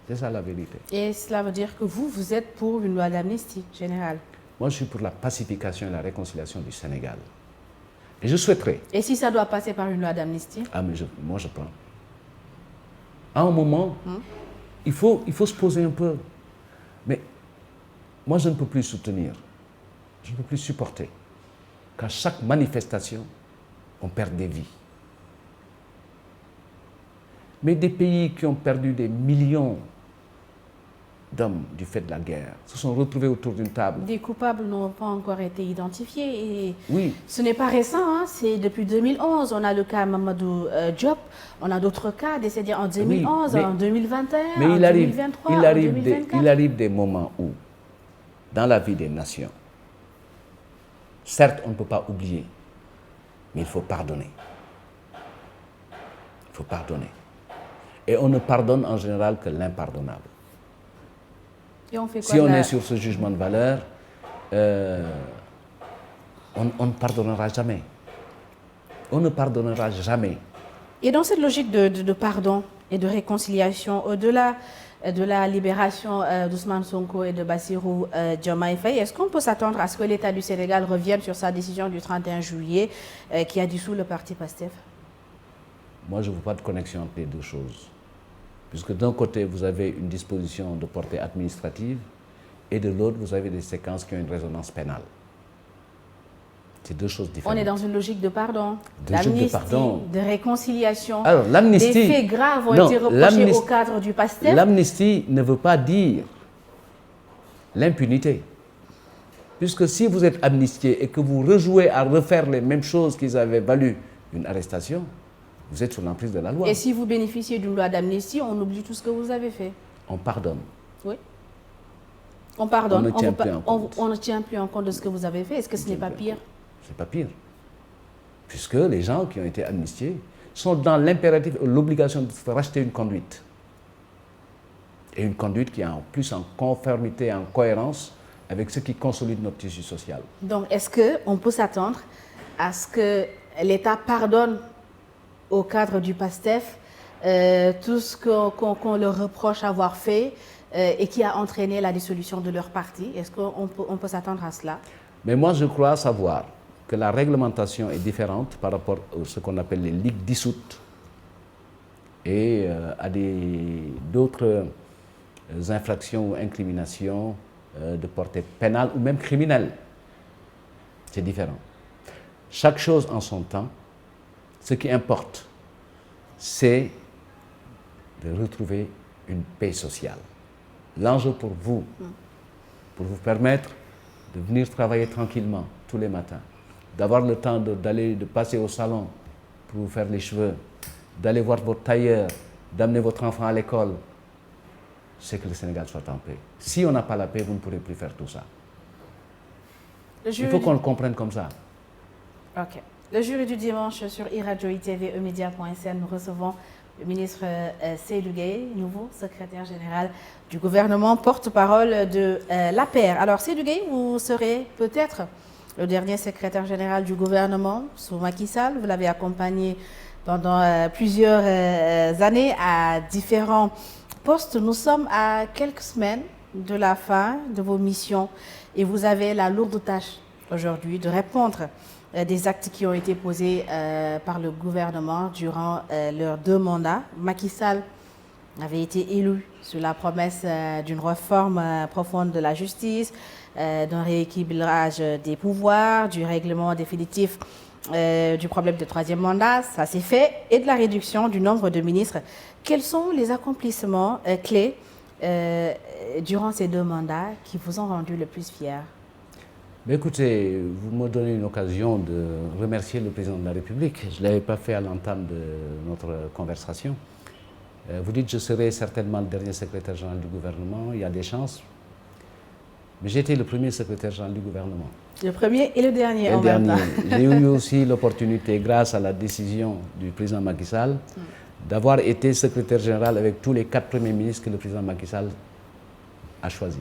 C'est ça la vérité. Et cela veut dire que vous êtes pour une loi d'amnistie générale? Moi, je suis pour la pacification et la réconciliation du Sénégal. Et je souhaiterais... Et si ça doit passer par une loi d'amnistie? Ah, mais moi, je prends. À un moment, il faut se poser un peu. Mais moi, je ne peux plus soutenir, je ne peux plus supporter qu'à chaque manifestation, on perd des vies. Mais des pays qui ont perdu des millions d'hommes du fait de la guerre se sont retrouvés autour d'une table. Des coupables n'ont pas encore été identifiés. Et oui. Ce n'est pas récent, hein, c'est depuis 2011. On a le cas Mamadou Diop, on a d'autres cas décédés en 2011, oui, en 2021, mais en 2023, en 2024. Il arrive des moments où, dans la vie des nations, certes, on ne peut pas oublier, mais il faut pardonner. Il faut pardonner. Et on ne pardonne en général que l'impardonnable. Et on fait quoi si on est sur ce jugement de valeur, on ne pardonnera jamais. On ne pardonnera jamais. Et dans cette logique de pardon et de réconciliation, au-delà de la libération d'Ousmane Sonko et de Bassirou Diomaye Faye, est-ce qu'on peut s'attendre à ce que l'État du Sénégal revienne sur sa décision du 31 juillet qui a dissous le parti PASTEF? Moi, je ne veux pas de connexion entre les deux choses. Puisque d'un côté, vous avez une disposition de portée administrative et de l'autre, vous avez des séquences qui ont une résonance pénale. C'est deux choses différentes. On est dans une logique de pardon, d'amnistie, de réconciliation. Alors, l'amnistie... Des faits graves ont été reprochés au cadre du PASTEF. L'amnistie ne veut pas dire l'impunité. Puisque si vous êtes amnistié et que vous rejouez à refaire les mêmes choses qui avaient valu une arrestation, vous êtes sous l'emprise de la loi. Et si vous bénéficiez d'une loi d'amnistie, on oublie tout ce que vous avez fait. On pardonne. Oui. On pardonne. On ne tient plus en compte de ce que vous avez fait. Est-ce que ce n'est pas pire? C'est pas pire. Puisque les gens qui ont été amnistiés sont dans l'impératif, l'obligation de se racheter une conduite. Et une conduite qui est en plus en conformité, en cohérence avec ce qui consolide notre tissu social. Donc, est-ce qu'on peut s'attendre à ce que l'État pardonne au cadre du PASTEF tout ce qu'on leur reproche avoir fait et qui a entraîné la dissolution de leur parti? Est-ce qu'on peut s'attendre à cela? Mais moi, je crois savoir que la réglementation est différente par rapport à ce qu'on appelle les ligues dissoutes et à d'autres infractions ou incriminations de portée pénale ou même criminelle. C'est différent. Chaque chose en son temps. Ce qui importe, c'est de retrouver une paix sociale. L'enjeu pour vous permettre de venir travailler tranquillement tous les matins, d'avoir le temps de passer au salon pour vous faire les cheveux, d'aller voir votre tailleur, d'amener votre enfant à l'école, c'est que le Sénégal soit en paix. Si on n'a pas la paix, vous ne pourrez plus faire tout ça. Il faut qu'on le comprenne comme ça. Ok. Le jury du dimanche sur iRadio ITV emedia.sn, nous recevons le ministre Seydou Gueye, nouveau secrétaire général du gouvernement, porte-parole de l'APR. Alors Seydou Gueye, vous serez peut-être le dernier secrétaire général du gouvernement sous Macky Sall. Vous l'avez accompagné pendant plusieurs années à différents postes. Nous sommes à quelques semaines de la fin de vos missions et vous avez la lourde tâche aujourd'hui de répondre des actes qui ont été posés par le gouvernement durant leurs 2 mandats. Macky Sall avait été élu sur la promesse d'une réforme profonde de la justice, d'un rééquilibrage des pouvoirs, du règlement définitif du problème de 3e mandat, ça s'est fait, et de la réduction du nombre de ministres. Quels sont les accomplissements clés durant ces 2 mandats qui vous ont rendu le plus fier? Mais écoutez, vous me donnez une occasion de remercier le président de la République. Je ne l'avais pas fait à l'entame de notre conversation. Vous dites que je serai certainement le dernier secrétaire général du gouvernement. Il y a des chances. Mais j'ai été le premier secrétaire général du gouvernement. Le premier et le dernier en même temps. J'ai eu aussi l'opportunité, grâce à la décision du président Macky Sall, d'avoir été secrétaire général avec tous les 4 premiers ministres que le président Macky Sall a choisis.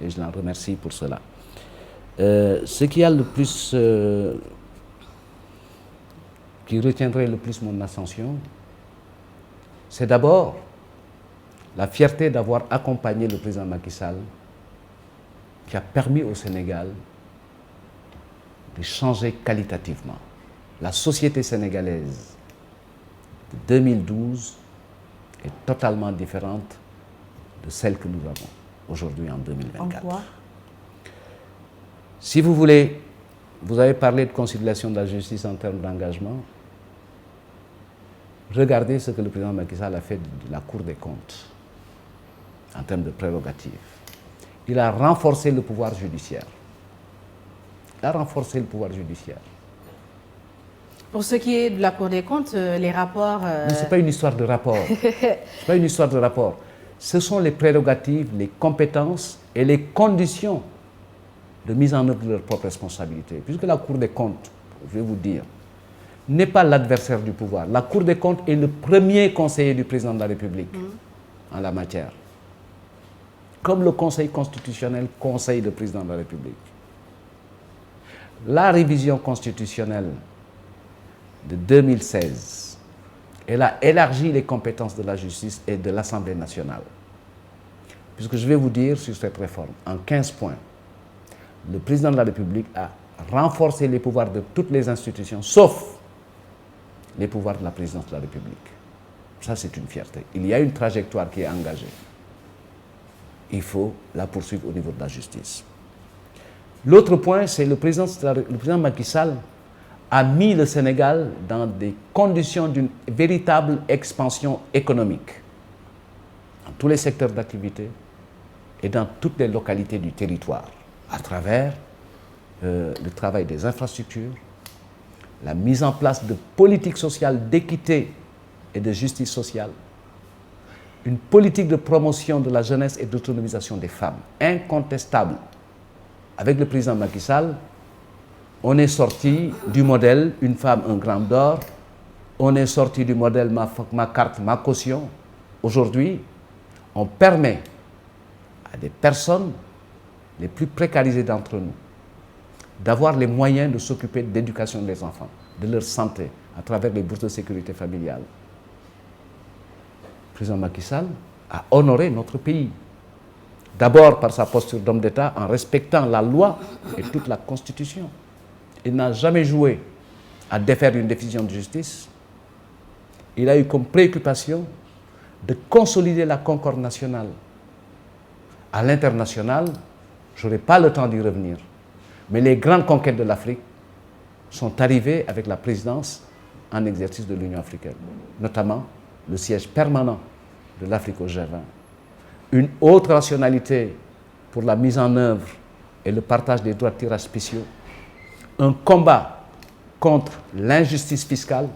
Et je l'en remercie pour cela. Ce qui a le plus, qui retiendrait le plus mon ascension, c'est d'abord la fierté d'avoir accompagné le président Macky Sall, qui a permis au Sénégal de changer qualitativement. La société sénégalaise de 2012 est totalement différente de celle que nous avons aujourd'hui en 2024. En quoi ? Si vous voulez, vous avez parlé de conciliation de la justice en termes d'engagement. Regardez ce que le président Macky Sall a fait de la Cour des comptes en termes de prérogatives. Il a renforcé le pouvoir judiciaire. Pour ce qui est de la Cour des comptes, les rapports... Mais ce n'est pas une histoire de rapport. C'est pas une histoire de rapport. Ce sont les prérogatives, les compétences et les conditions de mise en œuvre de leurs propres responsabilités. Puisque la Cour des comptes, je vais vous dire, n'est pas l'adversaire du pouvoir. La Cour des comptes est le premier conseiller du président de la République en la matière. Comme le Conseil constitutionnel conseille le président de la République. La révision constitutionnelle de 2016, elle a élargi les compétences de la justice et de l'Assemblée nationale. Puisque je vais vous dire sur cette réforme, en 15 points, le président de la République a renforcé les pouvoirs de toutes les institutions, sauf les pouvoirs de la présidence de la République. Ça, c'est une fierté. Il y a une trajectoire qui est engagée. Il faut la poursuivre au niveau de la justice. L'autre point, c'est le président Macky Sall a mis le Sénégal dans des conditions d'une véritable expansion économique, dans tous les secteurs d'activité et dans toutes les localités du territoire, à travers le travail des infrastructures, la mise en place de politiques sociales d'équité et de justice sociale, une politique de promotion de la jeunesse et d'autonomisation des femmes, incontestable. Avec le président Macky Sall, on est sorti du modèle « une femme, un gramme d'or », on est sorti du modèle « ma carte, ma caution ». Aujourd'hui, on permet à des personnes les plus précarisées d'entre nous d'avoir les moyens de s'occuper de l'éducation des enfants, de leur santé, à travers les bourses de sécurité familiale. Le président Macky Sall a honoré notre pays. D'abord par sa posture d'homme d'État en respectant la loi et toute la Constitution. Il n'a jamais joué à défaire une décision de justice. il a eu comme préoccupation de consolider la concorde nationale. À l'international, je n'aurai pas le temps d'y revenir, mais les grandes conquêtes de l'Afrique sont arrivées avec la présidence en exercice de l'Union africaine, notamment le siège permanent de l'Afrique au G20. Une autre rationalité pour la mise en œuvre et le partage des droits de tirage spéciaux, un combat contre l'injustice fiscale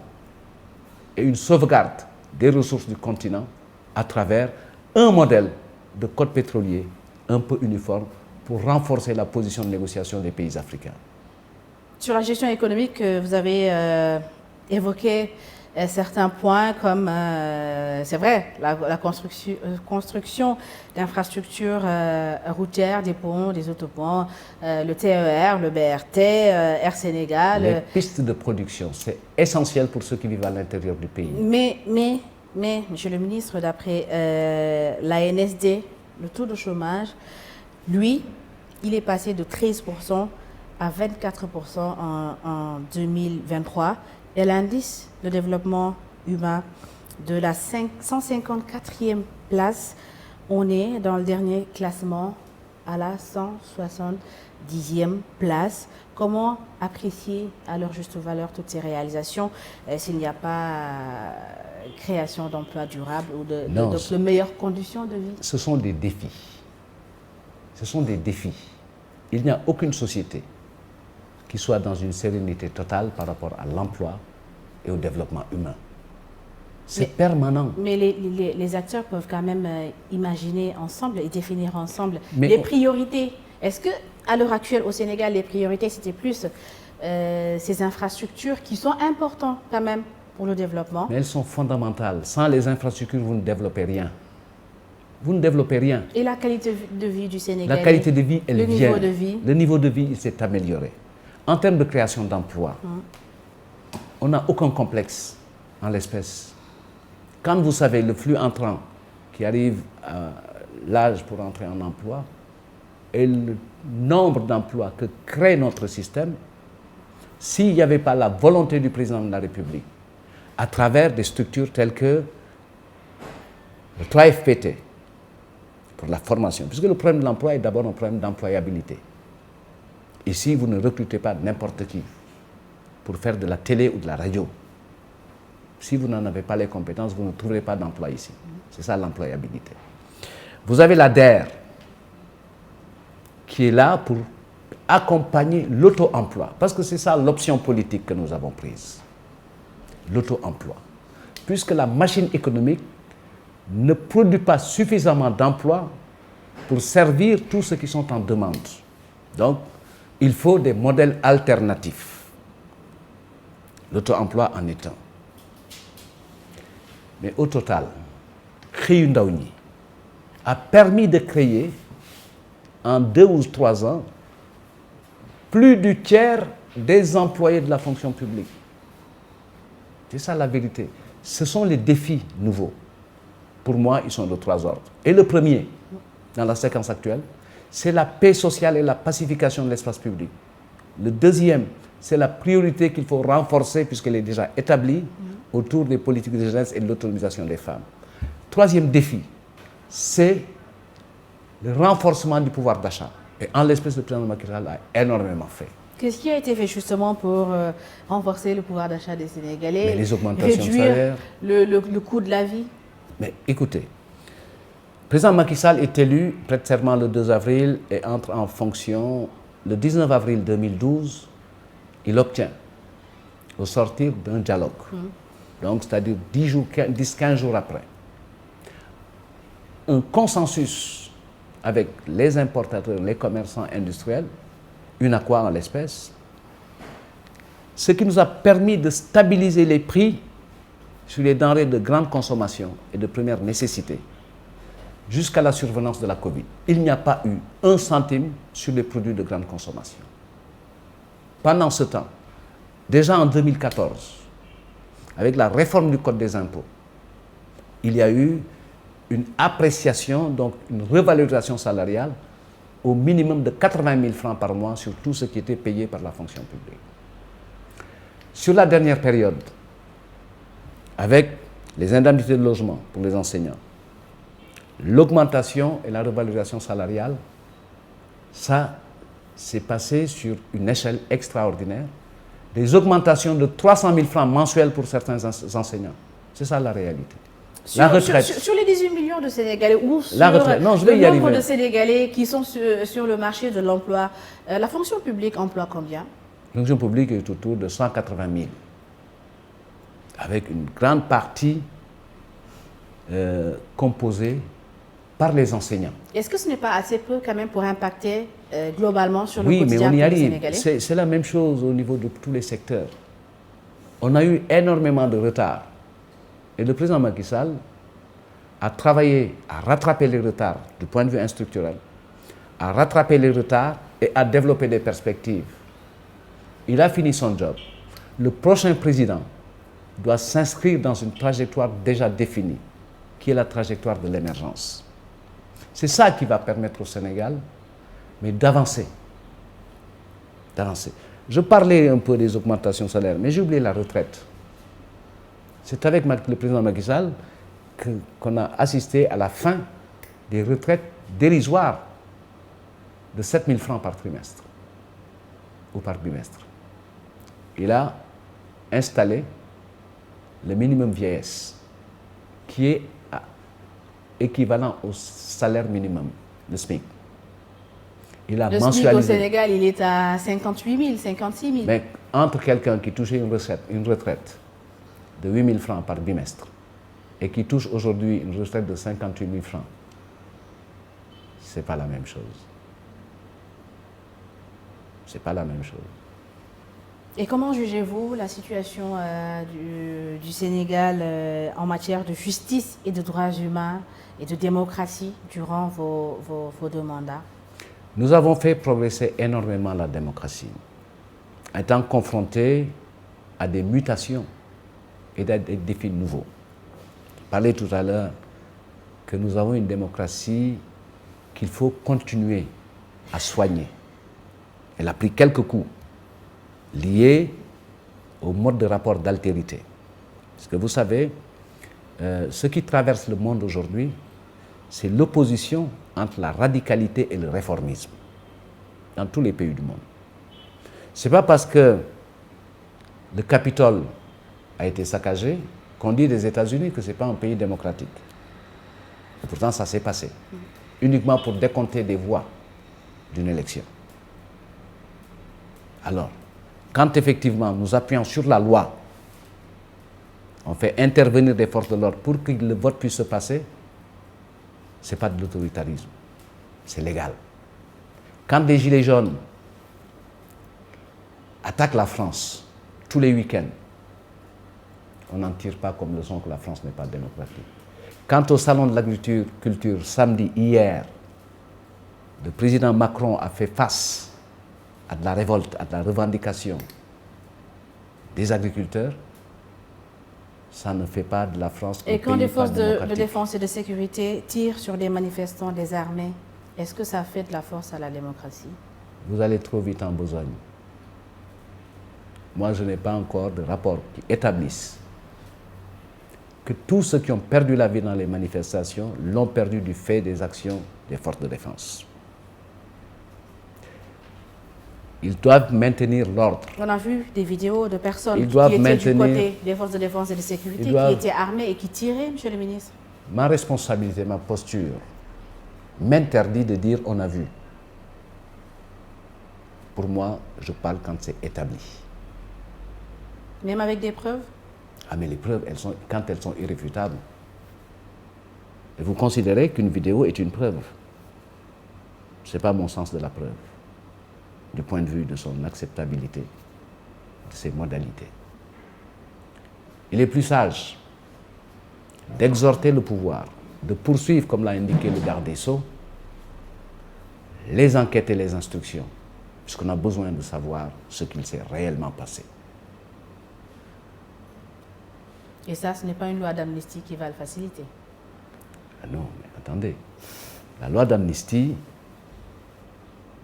et une sauvegarde des ressources du continent à travers un modèle de code pétrolier un peu uniforme pour renforcer la position de négociation des pays africains. Sur la gestion économique, vous avez évoqué certains points comme, c'est vrai, la construction d'infrastructures routières, des ponts, des autoponts, le TER, le BRT, Air Sénégal. Les pistes de production, c'est essentiel pour ceux qui vivent à l'intérieur du pays. Mais, Monsieur le ministre, d'après l'ANSD, le taux de chômage, lui, il est passé de 13% à 24% en 2023. Et l'indice de développement humain de la 154e place, on est dans le dernier classement à la 170e place. Comment apprécier à leur juste valeur toutes ces réalisations s'il n'y a pas création d'emplois durables ou de meilleures conditions de vie? Ce sont des défis. Ce sont des défis. Il n'y a aucune société qui soit dans une sérénité totale par rapport à l'emploi et au développement humain. C'est permanent. Mais les acteurs peuvent quand même imaginer ensemble et définir ensemble les priorités. Est-ce qu'à l'heure actuelle, au Sénégal, les priorités, c'était plus ces infrastructures qui sont importantes quand même pour le développement? Mais elles sont fondamentales. Sans les infrastructures, vous ne développez rien. Vous ne développez rien. Et la qualité de vie du Sénégal? La qualité de vie, elle vient. Le niveau de vie? Le niveau de vie, il s'est amélioré. En termes de création d'emplois, on n'a aucun complexe en l'espèce. Quand vous savez le flux entrant qui arrive à l'âge pour entrer en emploi et le nombre d'emplois que crée notre système, s'il n'y avait pas la volonté du président de la République, à travers des structures telles que le 3FPT, pour la formation, puisque le problème de l'emploi est d'abord un problème d'employabilité. Ici, vous ne recrutez pas n'importe qui pour faire de la télé ou de la radio. Si vous n'en avez pas les compétences, vous ne trouverez pas d'emploi ici. C'est ça l'employabilité. Vous avez la DER qui est là pour accompagner l'auto-emploi. Parce que c'est ça l'option politique que nous avons prise. L'auto-emploi. Puisque la machine économique ne produit pas suffisamment d'emplois pour servir tous ceux qui sont en demande. Donc, il faut des modèles alternatifs. L'auto-emploi en est un. Mais au total, Xëyu Ndaw ñi a permis de créer, en 2 ou 3 ans, plus du tiers des employés de la fonction publique. C'est ça la vérité. Ce sont les défis nouveaux. Pour moi, ils sont de 3 ordres. Et le premier, dans la séquence actuelle, c'est la paix sociale et la pacification de l'espace public. Le deuxième, c'est la priorité qu'il faut renforcer puisqu'elle est déjà établie autour des politiques de jeunesse et de l'autonomisation des femmes. Troisième défi, c'est le renforcement du pouvoir d'achat. Et en l'espèce, le président Macky Sall a énormément fait. Qu'est-ce qui a été fait justement pour renforcer le pouvoir d'achat des Sénégalais? Mais les augmentations de salaire, le coût de la vie? Mais écoutez, le président Macky Sall est élu, prête serment le 2 avril et entre en fonction le 19 avril 2012. Il obtient, au sortir d'un dialogue, donc c'est-à-dire 10-15 jours après, un consensus avec les importateurs, les commerçants industriels, UNACOIS en l'espèce, ce qui nous a permis de stabiliser les prix sur les denrées de grande consommation et de première nécessité jusqu'à la survenance de la Covid. Il n'y a pas eu 1 centime sur les produits de grande consommation. Pendant ce temps, déjà en 2014, avec la réforme du Code des impôts, il y a eu une appréciation, donc une revalorisation salariale au minimum de 80 000 francs par mois sur tout ce qui était payé par la fonction publique. Sur la dernière période, avec les indemnités de logement pour les enseignants, l'augmentation et la revalorisation salariale, ça s'est passé sur une échelle extraordinaire. Des augmentations de 300 000 francs mensuels pour certains enseignants. C'est ça la réalité. La retraite. Sur les 18 millions de Sénégalais ou sur La retraite. Non, je vais le y nombre arriver. de Sénégalais qui sont sur le marché de l'emploi, la fonction publique emploie combien? La fonction publique est autour de 180 000, avec une grande partie composée par les enseignants. Est-ce que ce n'est pas assez peu quand même pour impacter globalement sur le Oui, mais quotidien on y des arrive. Sénégalais? C'est la même chose au niveau de tous les secteurs. On a eu énormément de retard. Et le président Macky Sall a travaillé à rattraper les retards du point de vue structurel, à rattraper les retards et à développer des perspectives. Il a fini son job. Le prochain président doit s'inscrire dans une trajectoire déjà définie, qui est la trajectoire de l'émergence. C'est ça qui va permettre au Sénégal, mais d'avancer. D'avancer. Je parlais un peu des augmentations salaires, mais j'ai oublié la retraite. C'est avec le président Macky Sall qu'on a assisté à la fin des retraites dérisoires de 7 000 francs par trimestre ou par bimestre. Il a installé le minimum vieillesse, qui est équivalent au salaire minimum, le SMIC. Il a Le SMIC au Sénégal, il est à 58 000, 56 000. Mais entre quelqu'un qui touchait une retraite de 8 000 francs par bimestre et qui touche aujourd'hui une retraite de 58 000 francs, ce n'est pas la même chose. Ce n'est pas la même chose. Et comment jugez-vous la situation du Sénégal en matière de justice et de droits humains et de démocratie durant vos 2 mandats? Nous avons fait progresser énormément la démocratie, étant confrontés à des mutations et à des défis nouveaux. Je parlais tout à l'heure que nous avons une démocratie qu'il faut continuer à soigner. Elle a pris quelques coups liés au mode de rapport d'altérité. Parce que vous savez, ce qui traverse le monde aujourd'hui, c'est l'opposition entre la radicalité et le réformisme dans tous les pays du monde. Ce n'est pas parce que le Capitole a été saccagé qu'on dit des États-Unis que ce n'est pas un pays démocratique. Et pourtant, ça s'est passé. Uniquement pour décompter des voix d'une élection. Alors, quand effectivement nous appuyons sur la loi, on fait intervenir des forces de l'ordre pour que le vote puisse se passer, ce n'est pas de l'autoritarisme, c'est légal. Quand des gilets jaunes attaquent la France tous les week-ends, on n'en tire pas comme leçon que la France n'est pas démocratique. Quand au Salon de l'Agriculture, samedi, hier, le président Macron a fait face à de la révolte, à de la revendication des agriculteurs, ça ne fait pas de la France un pays pas démocratique. Et quand des forces de défense et de sécurité tirent sur des manifestants désarmés, est-ce que ça fait de la force à la démocratie? Vous allez trop vite en besogne. Moi, je n'ai pas encore de rapport qui établisse que tous ceux qui ont perdu la vie dans les manifestations l'ont perdu du fait des actions des forces de défense. Ils doivent maintenir l'ordre. On a vu des vidéos de personnes Ils qui doivent étaient du maintenir- côté des forces de défense et de sécurité, Ils doivent- qui étaient armées et qui tiraient, monsieur le ministre. Ma responsabilité, ma posture m'interdit de dire on a vu. Pour moi, je parle quand c'est établi. Même avec des preuves? Ah, mais les preuves, quand elles sont irréfutables. Et vous considérez qu'une vidéo est une preuve. Ce n'est pas mon sens de la preuve, du point de vue de son acceptabilité, de ses modalités. Il est plus sage d'exhorter le pouvoir, de poursuivre, comme l'a indiqué le garde des Sceaux, les enquêtes et les instructions, puisqu'on a besoin de savoir ce qu'il s'est réellement passé. Et ça, ce n'est pas une loi d'amnistie qui va le faciliter. Ah non, mais attendez. La loi d'amnistie,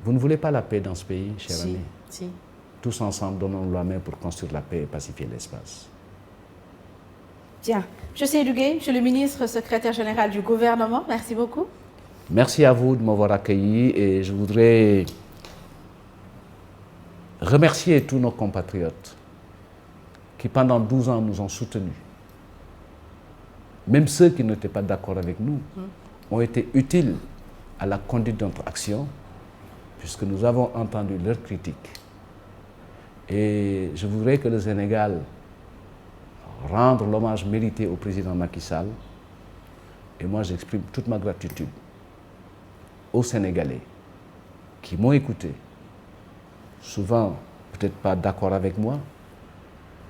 vous ne voulez pas la paix dans ce pays, cher ami? Si. Tous ensemble, donnons la main pour construire la paix et pacifier l'espace. Bien. M. Seydou Gueye, M. le ministre, secrétaire général du gouvernement, merci beaucoup. Merci à vous de m'avoir accueilli et je voudrais remercier tous nos compatriotes qui pendant 12 ans nous ont soutenus. Même ceux qui n'étaient pas d'accord avec nous ont été utiles à la conduite de notre action puisque nous avons entendu leurs critiques. Et je voudrais que le Sénégal rende l'hommage mérité au président Macky Sall. Et moi, j'exprime toute ma gratitude aux Sénégalais qui m'ont écouté, souvent peut-être pas d'accord avec moi,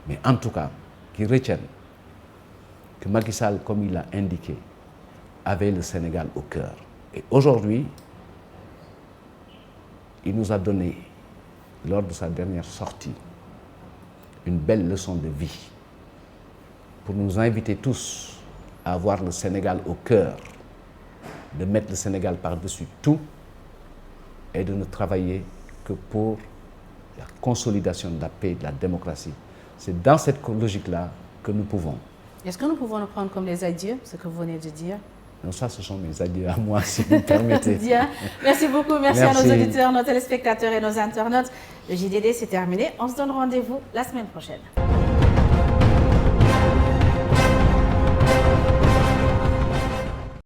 mais en tout cas, qui retiennent que Macky Sall, comme il l'a indiqué, avait le Sénégal au cœur. Et aujourd'hui, il nous a donné, lors de sa dernière sortie, une belle leçon de vie pour nous inviter tous à avoir le Sénégal au cœur, de mettre le Sénégal par-dessus tout et de ne travailler que pour la consolidation de la paix et de la démocratie. C'est dans cette logique-là que nous pouvons. Est-ce que nous pouvons le prendre comme des adieux, ce que vous venez de dire? Non, ça, ce sont mes adieux à moi, si vous me permettez. Bien. Merci beaucoup. Merci à nos auditeurs, nos téléspectateurs et nos internautes. Le JDD, c'est terminé. On se donne rendez-vous la semaine prochaine.